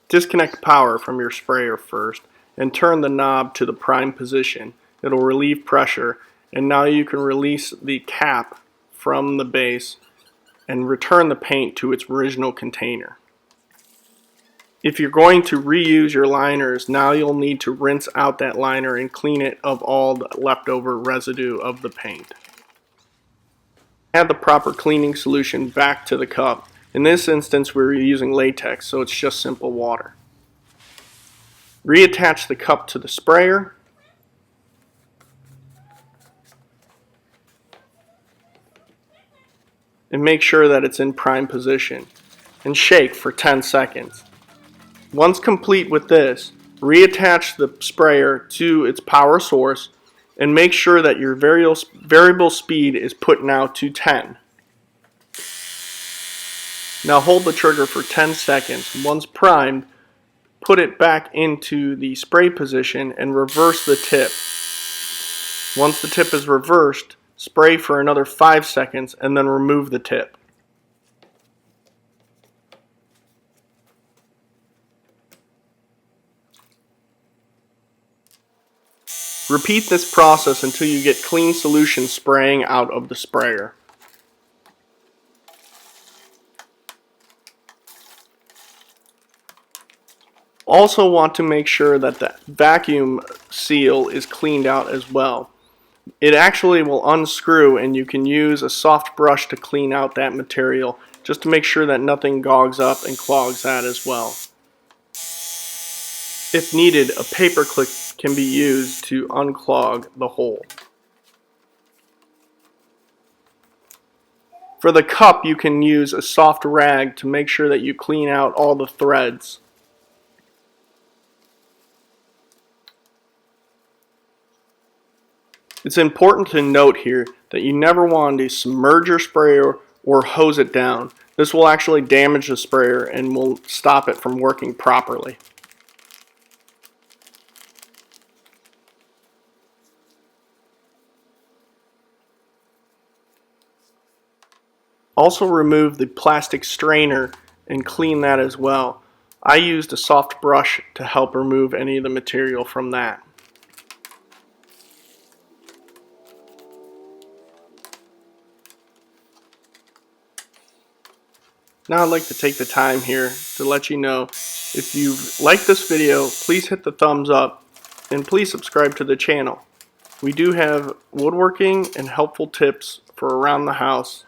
Disconnect power from your sprayer first and turn the knob to the prime position. It'll relieve pressure, and now you can release the cap from the base and return the paint to its original container. If you're going to reuse your liners, now you'll need to rinse out that liner and clean it of all the leftover residue of the paint. Add the proper cleaning solution back to the cup. In this instance we're using latex, so it's just simple water. Reattach the cup to the sprayer. And make sure that it's in prime position. And shake for 10 seconds. Once complete with this, reattach the sprayer to its power source and make sure that your variable speed is put now to 10. Now hold the trigger for 10 seconds. Once primed, put it back into the spray position and reverse the tip. Once the tip is reversed, spray for another 5 seconds and then remove the tip. Repeat this process until you get clean solution spraying out of the sprayer. Also want to make sure that the vacuum seal is cleaned out as well. It actually will unscrew, and you can use a soft brush to clean out that material just to make sure that nothing gogs up and clogs that as well. If needed, a paper clip can be used to unclog the hole. For the cup, you can use a soft rag to make sure that you clean out all the threads. It's important to note here that you never want to submerge your sprayer or hose it down. This will actually damage the sprayer and will stop it from working properly. Also remove the plastic strainer and clean that as well. I used a soft brush to help remove any of the material from that. Now I'd like to take the time here to let you know, if you like this video, please hit the thumbs up and please subscribe to the channel. We do have woodworking and helpful tips for around the house,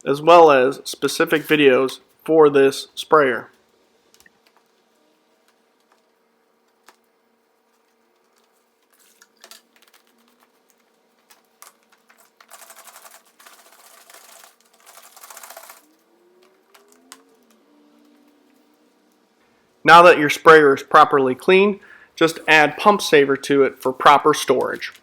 as well as specific videos for this sprayer. Now that your sprayer is properly cleaned, just add pump saver to it for proper storage.